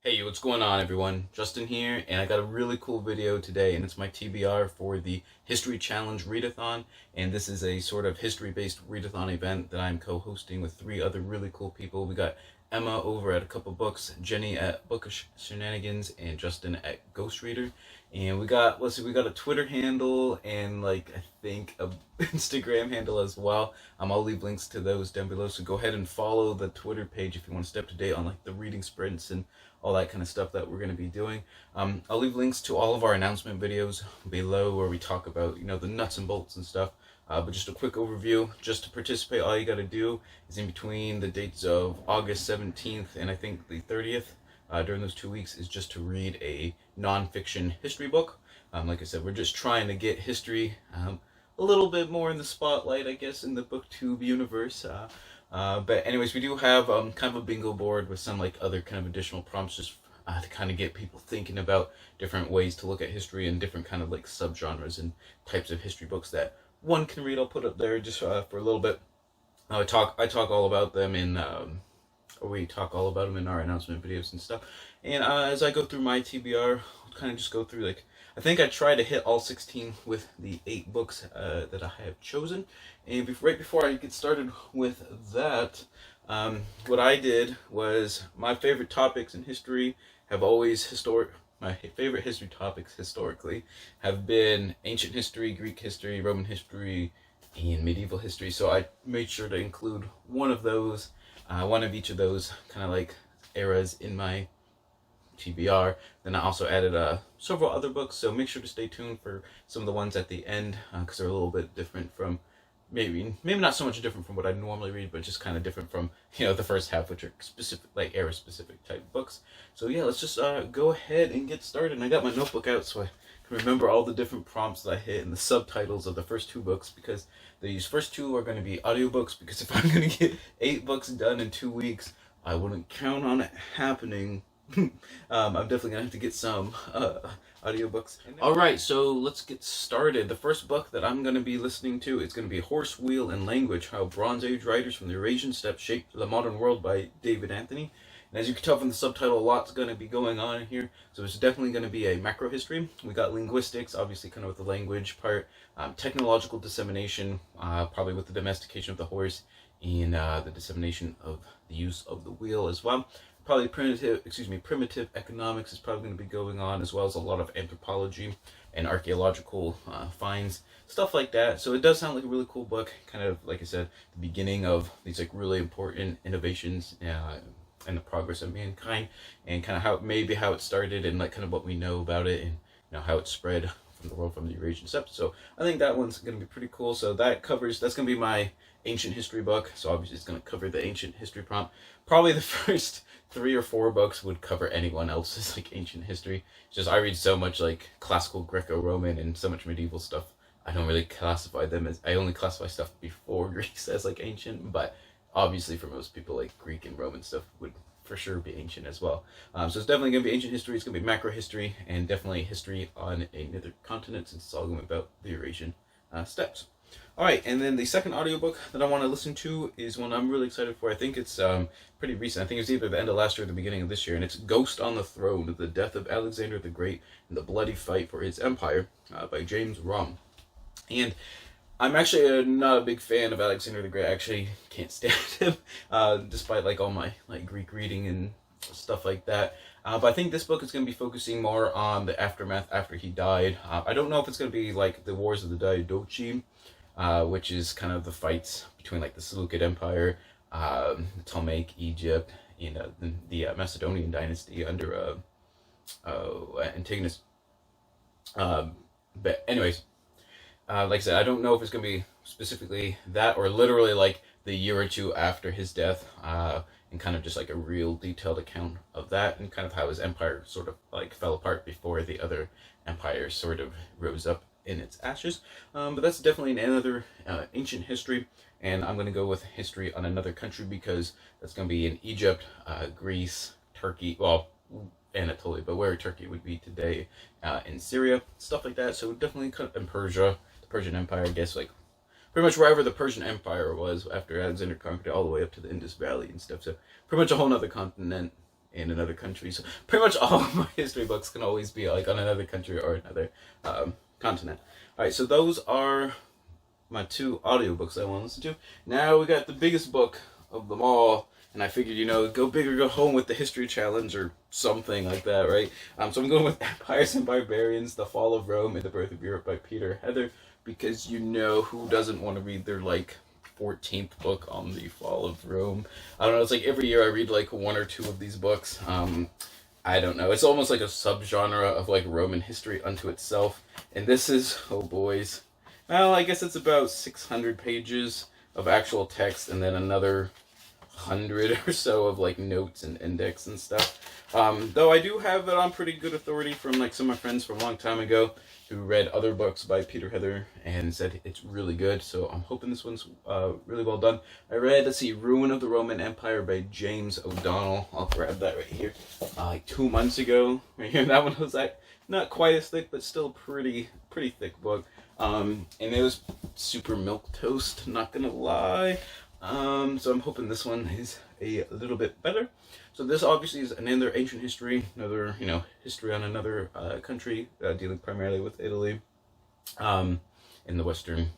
Hey, what's going on, everyone? Justin here, and I got a really cool video today, and it's my TBR for the History Challenge Readathon, and this is a sort of history-based readathon event that I'm co-hosting with three other really cool people. We got Emma over at A Couple Books, Jenny at Bookish Shenanigans, and Justin at Ghost Reader. And we got, we got a Twitter handle and I think a Instagram handle as well. I'll leave links to those down below, so go ahead and follow the Twitter page if you want to stay up to date on the reading sprints and all that kind of stuff that we're going to be doing. I'll leave links to all of our announcement videos below where we talk about, the nuts and bolts and stuff. But just a quick overview, just to participate, all you got to do is in between the dates of August 17th and I think the 30th, during those 2 weeks, is just to read a non-fiction history book. Like I said, we're just trying to get history a little bit more in the spotlight, I guess, in the booktube universe. But anyways, we do have kind of a bingo board with some other kind of additional prompts just to kind of get people thinking about different ways to look at history and different kind of subgenres and types of history books that one can read. I'll put up there just for a little bit. I talk all about them in we talk all about them in our announcement videos and stuff. And as I go through my TBR, I'll kind of just go through I think I try to hit all 16 with the 8 books that I have chosen. And right before I get started with that, what I did was my favorite topics in history have always my favorite history topics historically have been ancient history, Greek history, Roman history, and medieval history. So I made sure to include one of those, one of each of those kind of eras in my TBR. Then I also added several other books, so make sure to stay tuned for some of the ones at the end, because they're a little bit different from, maybe not so much different from what I normally read, but just kind of different from the first half, which are specific era specific type books. So yeah, let's just go ahead and get started. And I got my notebook out so I can remember all the different prompts that I hit and the subtitles of the first 2 books, because these first 2 are going to be audiobooks, because if I'm going to get 8 books done in 2 weeks, I wouldn't count on it happening. I'm definitely gonna have to get some audiobooks. Alright, so let's get started. The first book that I'm gonna be listening to is gonna be Horse, Wheel, and Language: How Bronze Age Writers from the Eurasian Steppe Shaped the Modern World by David Anthony. And as you can tell from the subtitle, a lot's gonna be going on here. So it's definitely gonna be a macro history. We got linguistics, obviously kind of with the language part, technological dissemination, probably with the domestication of the horse, and the dissemination of the use of the wheel as well. Probably primitive economics is probably going to be going on, as well as a lot of anthropology and archaeological finds, stuff like that. So it does sound like a really cool book, kind of, like I said, the beginning of these really important innovations and the progress of mankind, and kind of how it started, and kind of what we know about it, and how it spread from the world from the Eurasian steppe. So I think that one's going to be pretty cool. So that's going to be my ancient history book. So obviously it's going to cover the ancient history prompt. Probably the first 3 or 4 books would cover anyone else's ancient history. It's just I read so much classical Greco-Roman and so much medieval stuff. I don't really classify them as, I only classify stuff before Greece as ancient, but obviously for most people Greek and Roman stuff would for sure be ancient as well. So it's definitely going to be ancient history, it's going to be macro history, and definitely history on another continent, since it's all going to be about the Eurasian steppes. Alright, and then the second audiobook that I want to listen to is one I'm really excited for. I think it's pretty recent. I think it was either the end of last year or the beginning of this year, and it's Ghost on the Throne: The Death of Alexander the Great and the Bloody Fight for His Empire by James Romm. And I'm actually not a big fan of Alexander the Great. I actually can't stand him, despite all my Greek reading and stuff like that. But I think this book is going to be focusing more on the aftermath after he died. I don't know if it's going to be the Wars of the Diadochi, which is kind of the fights between the Seleucid Empire, the Ptolemaic Egypt, and the Macedonian dynasty under Antigonus. But anyways, like I said, I don't know if it's going to be specifically that, or literally the year or 2 after his death, and kind of just a real detailed account of that, and kind of how his empire sort of fell apart before the other empires sort of rose up in its ashes. But that's definitely another ancient history, and I'm going to go with history on another country, because that's going to be in Egypt, Greece, Turkey, well, Anatolia, but where Turkey would be today, in Syria, stuff like that. So definitely in Persia, the Persian Empire, I guess, pretty much wherever the Persian Empire was after Alexander conquered it, all the way up to the Indus Valley and stuff. So pretty much a whole nother continent in another country. So pretty much all of my history books can always be like on another country or another continent. All right, so those are my 2 audiobooks I want to listen to. Now we got the biggest book of them all, and I figured, go big or go home with the history challenge or something like that, right? So I'm going with Empires and Barbarians, The Fall of Rome and the Birth of Europe by Peter Heather, because who doesn't want to read their 14th book on the fall of Rome? I don't know, it's like every year I read 1 or 2 of these books. I don't know, it's almost like a subgenre of Roman history unto itself, and this is, oh boys, well, I guess it's about 600 pages of actual text and then another 100 or so of notes and index and stuff. Though I do have it on pretty good authority from some of my friends from a long time ago who read other books by Peter Heather and said it's really good. So I'm hoping this one's really well done. I read, let's see, Ruin of the Roman Empire by James O'Donnell. I'll grab that right here. 2 months ago, right here. That one was not quite as thick, but still pretty thick book. And it was super milquetoast, not gonna lie. So I'm hoping this one is a little bit better. So this obviously is another ancient history, another, history on another country, dealing primarily with Italy, in the western,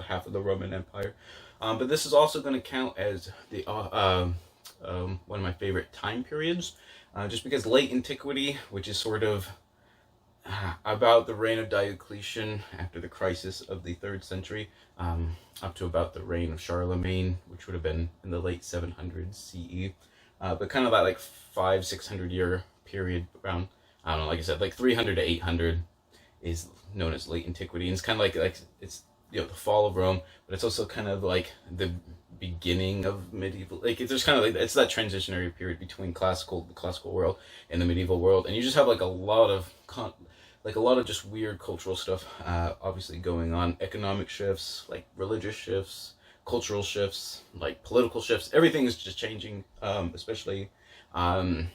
half of the Roman Empire. But this is also going to count as the one of my favorite time periods, just because late antiquity, which is sort of about the reign of Diocletian after the crisis of the 3rd century, up to about the reign of Charlemagne, which would have been in the late 700s CE. But kind of that 500-600 year period around, I don't know, like I said, 300 to 800 is known as late antiquity. And it's kind of like it's, the fall of Rome, but it's also kind of the beginning of medieval, there's kind of it's that transitionary period between the classical world and the medieval world. And you just have a lot of a lot of just weird cultural stuff, obviously going on, economic shifts, religious shifts, cultural shifts, political shifts. Everything is just changing, especially, in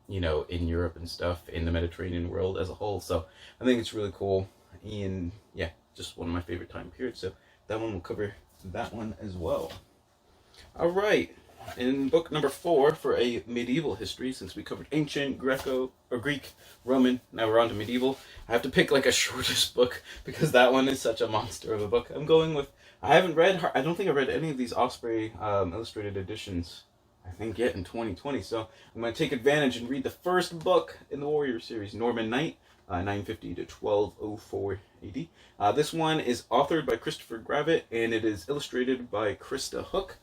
Europe and stuff, in the Mediterranean world as a whole. So I think it's really cool, and yeah, just one of my favorite time periods. So that one will cover that one as well. All right. In book number 4 for a medieval history, since we covered ancient, Greek, Roman, now we're on to medieval, I have to pick a shortest book because that one is such a monster of a book. I'm going with, I don't think I read any of these Osprey illustrated editions, I think, yet in 2020. So I'm going to take advantage and read the first book in the Warrior series, Norman Knight, 950 to 1204 AD. This one is authored by Christopher Gravitt, and it is illustrated by Krista Hook.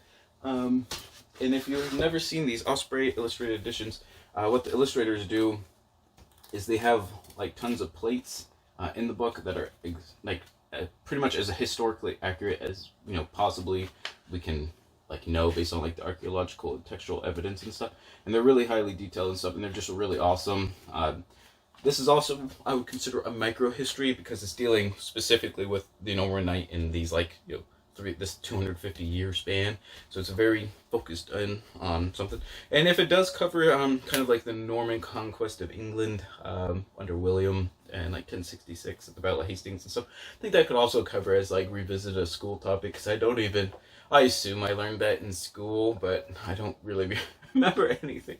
And if you've never seen these Osprey illustrated editions, what the illustrators do is they have tons of plates in the book that are pretty much as historically accurate as possibly we can know based on the archaeological and textual evidence and stuff. And they're really highly detailed and stuff, and they're just really awesome. This is also, I would consider, a micro history because it's dealing specifically with Norman Knight in these this 250 year span, so it's very focused in on something. And if it does cover kind of the Norman conquest of England under William and 1066 at the Battle of Hastings and stuff, I think that could also cover as revisit a school topic, because I assume I learned that in school, but I don't really remember anything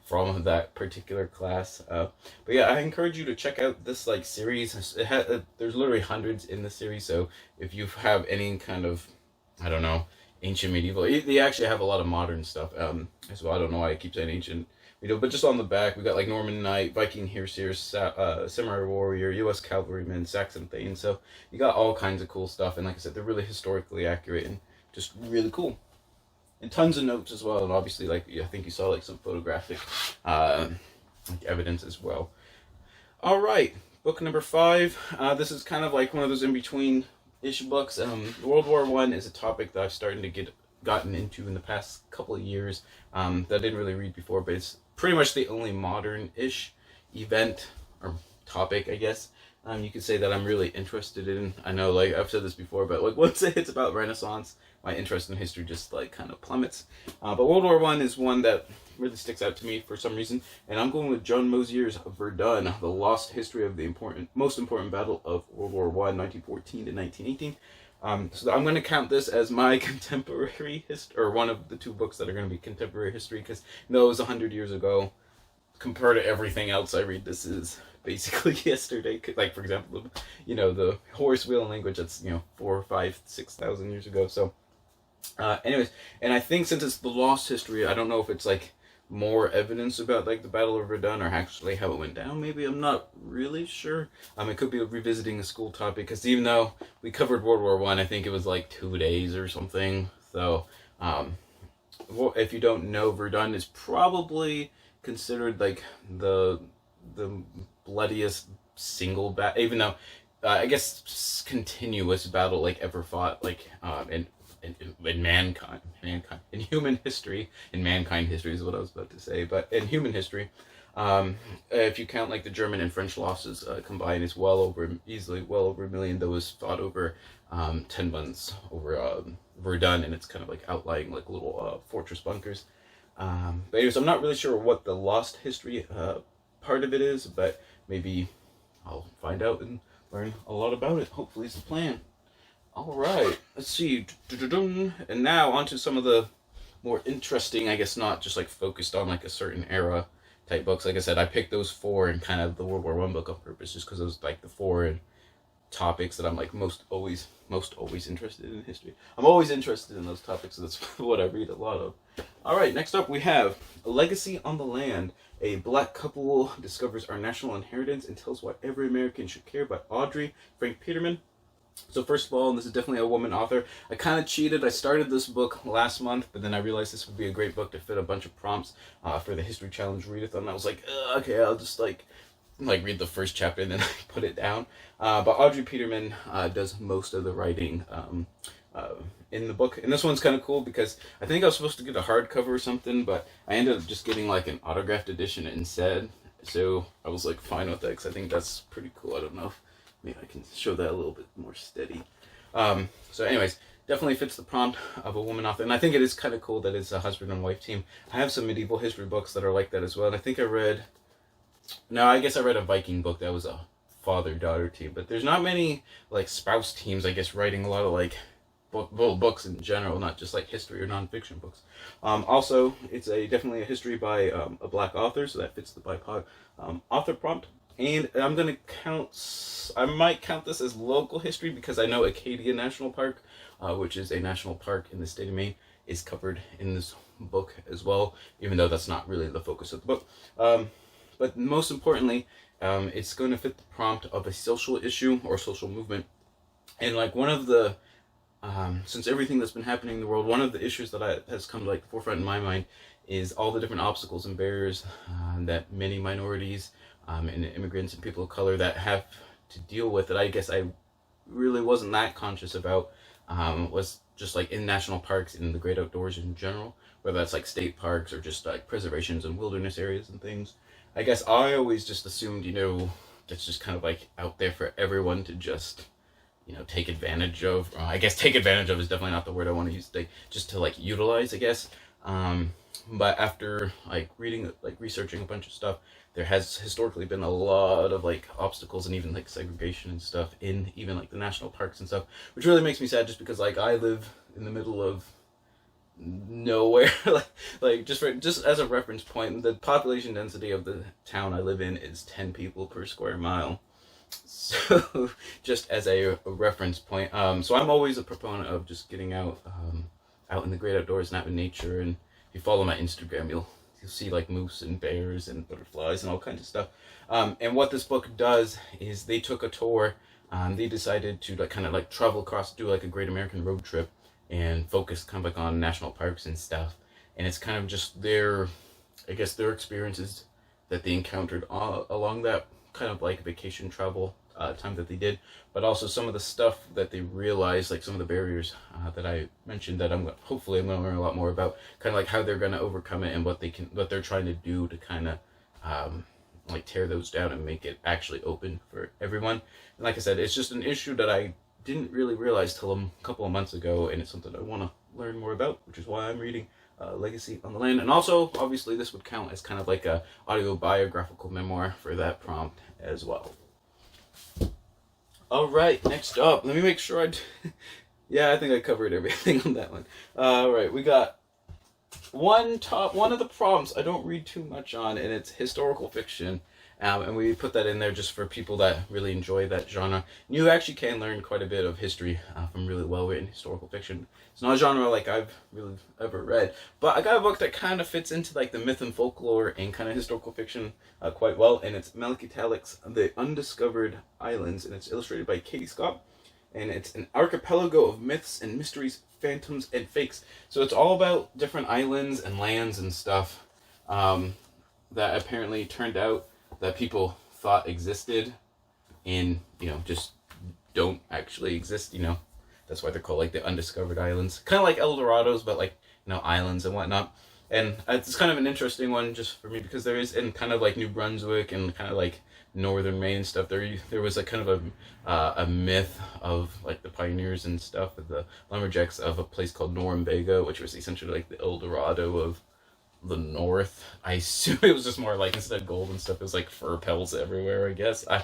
from that particular class. But yeah, I encourage you to check out this series. There's literally hundreds in the series, so if you have any kind of, I don't know, ancient medieval, they actually have a lot of modern stuff as well. I don't know why I keep saying ancient medieval, but just on the back we got Norman Knight, Viking Hereseers, Samurai Warrior, U.S. Cavalryman, Saxon Thane. So you got all kinds of cool stuff, and like I said, they're really historically accurate and just really cool. And tons of notes as well, and obviously, I think you saw some photographic evidence as well. All right, book number 5. This is kind of one of those in-between-ish books. World War I is a topic that I've started to gotten into in the past couple of years that I didn't really read before, but it's pretty much the only modern-ish event or topic, I guess. You could say that I'm really interested in. I know, I've said this before, but once it hits about Renaissance, my interest in history just kind of plummets. But World War I is one that really sticks out to me for some reason, and I'm going with John Mosier's Verdun, the lost history of the most important battle of World War I, 1914 to 1918. So I'm going to count this as my contemporary history, or one of the 2 books that are going to be contemporary history, because it was 100 years ago. compared to everything else I read, this is basically yesterday. Like, for example, the Horace wheel language, that's, 4, 5, 6,000 years ago. So, anyways, and I think since it's the lost history, I don't know if it's like more evidence about like the Battle of Verdun or actually how it went down. Maybe, I'm not really sure. It could be revisiting a school topic, because even though we covered World War One, I think it was like 2 days or something. So, if you don't know, Verdun is probably considered like the bloodiest single battle, even though I guess continuous battle like ever fought, like in mankind, in human history, in mankind history is what I was about to say, but in human history, if you count like the German and French losses combined, is easily well over 1 million that was fought over 10 months over Verdun, and it's kind of like outlying like little fortress bunkers. But anyways, I'm not really sure what the lost history part of it is, but maybe I'll find out and learn a lot about it. Hopefully, it's the plan. All right, let's see. And now onto some of the more interesting, I guess not just like focused on like a certain era type books. Like I said, I picked those 4 and kind of the World War One book on purpose, just because it was like the 4 topics that I'm like most always interested in history. I'm always interested in those topics, so that's what I read a lot of. All right, next up we have A Legacy on the Land. A black couple discovers our national inheritance and tells why every American should care, by Audrey Frank Peterman. So first of all, and this is definitely a woman author, I kind of cheated. I started this book last month, but then I realized this would be a great book to fit a bunch of prompts for the History Challenge readathon. And I was like, okay, I'll just like read the first chapter and then put it down. But Audrey Peterman does most of the writing in the book. And this one's kind of cool because I think I was supposed to get a hardcover or something, but I ended up just getting like an autographed edition instead. So I was like fine with that, because I think that's pretty cool. I don't know if maybe I can show that a little bit more steady. So anyways, definitely fits the prompt of a woman author. And I think it is kind of cool that it's a husband and wife team. I have some medieval history books that are like that as well. And I think I read a Viking book that was a father-daughter team. But there's not many like spouse teams, I guess, writing a lot of like books in general, not just like history or nonfiction books. Also, it's definitely a history by a black author, so that fits the BIPOC author prompt. And I might count this as local history, because I know Acadia National Park, which is a national park in the state of Maine, is covered in this book as well, even though that's not really the focus of the book. But most importantly, it's going to fit the prompt of a social issue or social movement. And like one of the, since everything that's been happening in the world, one of the issues that has come to like the forefront in my mind is all the different obstacles and barriers that many minorities and immigrants and people of color that have to deal with, that I guess I really wasn't that conscious about, was just like in national parks, in the great outdoors in general, whether that's like state parks or just like preservations and wilderness areas and things. I guess I always just assumed, that's just kind of like out there for everyone to just, take advantage of. I guess take advantage of is definitely not the word I want to use, just to like utilize, I guess. But after like researching a bunch of stuff, there has historically been a lot of like obstacles and even like segregation and stuff in even like the national parks and stuff, which really makes me sad, just because like I live in the middle of nowhere. just as a reference point, the population density of the town I live in is 10 people per square mile. So just as a reference point, so I'm always a proponent of just getting out in the great outdoors and out in nature. And if you follow my Instagram, you'll see like moose and bears and butterflies and all kinds of stuff. And what this book does is they took a tour. They decided to like kind of like travel across, do like a Great American Road Trip, and focus kind of like on national parks and stuff. And it's kind of just their experiences that they encountered along that kind of like vacation travel time that they did, but also some of the stuff that they realized, like some of the barriers that I mentioned, that hopefully I'm going to learn a lot more about, kind of like how they're going to overcome it and what they're trying to do to kind of like tear those down and make it actually open for everyone. And like I said, it's just an issue that I didn't really realize till a couple of months ago, and it's something I want to learn more about, which is why I'm reading Legacy on the Land. And also, obviously, this would count as kind of like a autobiographical memoir for that prompt as well. All right, next up, let me make sure yeah, I think I covered everything on that one. All right, we got one of the problems I don't read too much on, and it's historical fiction. And we put that in there just for people that really enjoy that genre. You actually can learn quite a bit of history from really well-written historical fiction. It's not a genre like I've really ever read, but I got a book that kind of fits into like the myth and folklore and kind of historical fiction quite well, and it's Melody Talik's The Undiscovered Islands, and it's illustrated by Katie Scott, and it's an archipelago of myths and mysteries, phantoms, and fakes. So it's all about different islands and lands and stuff that apparently turned out that people thought existed and, just don't actually exist, That's why they're called, like, the Undiscovered Islands. Kind of like El Dorados, but, like, islands and whatnot. And it's kind of an interesting one just for me because there is, in kind of, like, New Brunswick and kind of, like, northern Maine and stuff, there was, like, kind of a myth of, like, the pioneers and stuff, of the lumberjacks of a place called Norumbega, which was essentially, like, the El Dorado of the north. I assume it was just more like, instead of gold and stuff, it was like fur pelts everywhere, I guess. I'm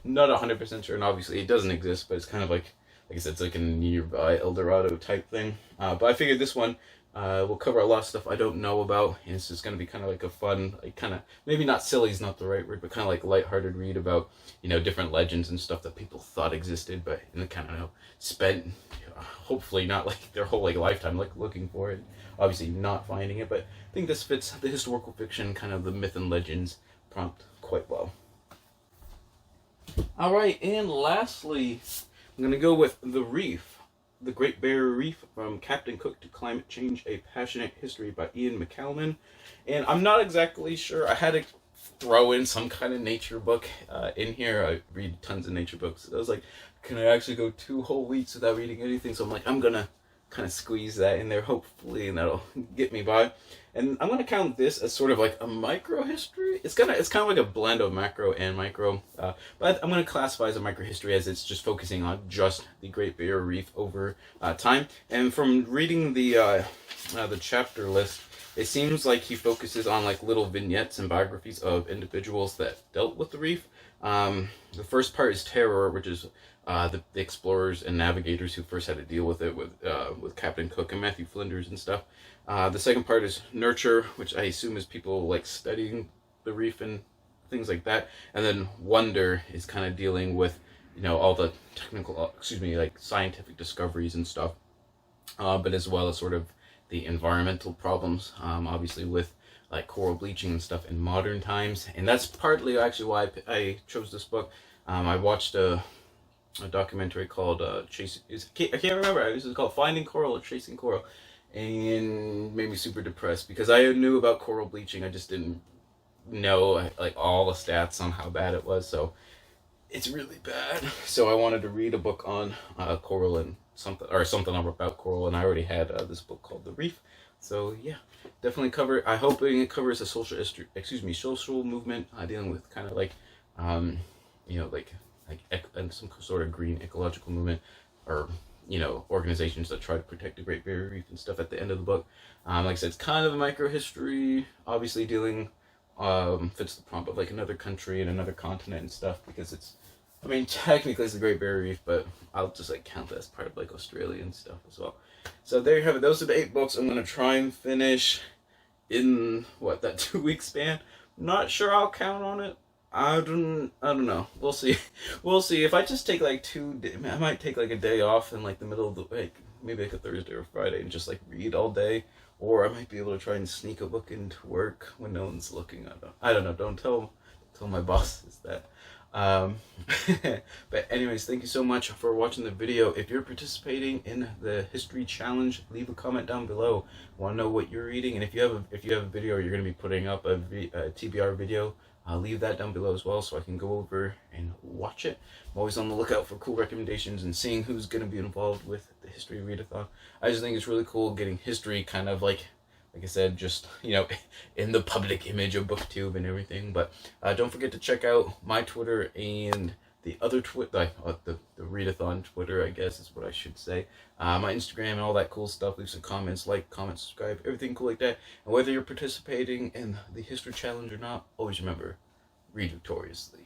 not 100% sure, and obviously it doesn't exist, but it's kind of like I said, it's like a nearby El Dorado type thing. But I figured this one will cover a lot of stuff I don't know about, and it's just going to be kind of like a fun, like kind of, maybe not silly is not the right word, but kind of like lighthearted read about, different legends and stuff that people thought existed, but kind of spent, hopefully not like their whole like lifetime like looking for it, obviously not finding it, but I think this fits the historical fiction, kind of the myth and legends prompt quite well. All right, and lastly, I'm going to go with The Reef, The Great Barrier Reef, From Captain Cook to Climate Change, A Passionate History by Ian McCalman. And I'm not exactly sure, I had to throw in some kind of nature book in here. I read tons of nature books. I was like, can I actually go 2 whole weeks without reading anything? So I'm like, I'm going to kind of squeeze that in there, hopefully, and that'll get me by. And I'm going to count this as sort of like a micro history. It's kind of like a blend of macro and micro, but I'm going to classify as a micro history as it's just focusing on just the Great Barrier Reef over time. And from reading the chapter list, it seems like he focuses on like little vignettes and biographies of individuals that dealt with the reef. The first part is Terror, which is the explorers and navigators who first had to deal with it with Captain Cook and Matthew Flinders and stuff. The second part is Nurture, which I assume is people like studying the reef and things like that. And then Wonder is kind of dealing with, all the technical, like scientific discoveries and stuff, but as well as sort of the environmental problems, obviously with like coral bleaching and stuff in modern times. And that's partly actually why I chose this book. I watched a documentary called I can't remember, it was called Finding Coral or Chasing Coral, and made me super depressed because I knew about coral bleaching, I just didn't know like all the stats on how bad it was. So it's really bad. So I wanted to read a book on coral and something about coral, and I already had this book called The Reef. So yeah, definitely I hope it covers a social movement dealing with kind of like and some sort of green ecological movement, or organizations that try to protect the Great Barrier Reef and stuff at the end of the book. Like I said, it's kind of a micro history, obviously dealing fits the prompt of like another country and another continent and stuff, because technically it's the Great Barrier Reef, but I'll just like count that as part of like Australia and stuff as well. So there you have it. Those are the 8 books I'm gonna try and finish in that 2-week span. Not sure I'll count on it. I don't know. We'll see. We'll see. If I just take like 2 days, I might take like a day off in like the middle of the week, maybe like a Thursday or Friday, and just like read all day. Or I might be able to try and sneak a book into work when no one's looking. I don't know. Don't tell my bosses that. But anyways, thank you so much for watching the video. If you're participating in the history challenge, leave a comment down below. I want to know what you're reading, and if you have a video, or you're going to be putting up a TBR video, leave that down below as well, so I can go over and watch it. I'm always on the lookout for cool recommendations and seeing who's going to be involved with the history readathon. I just think it's really cool getting history kind of like I said, just in the public image of BookTube and everything. But don't forget to check out my Twitter and the other Twitter, the readathon Twitter, I guess is what I should say. My Instagram and all that cool stuff. Leave some comments, comment, subscribe, everything cool like that. And whether you're participating in the history challenge or not, always remember, read victoriously.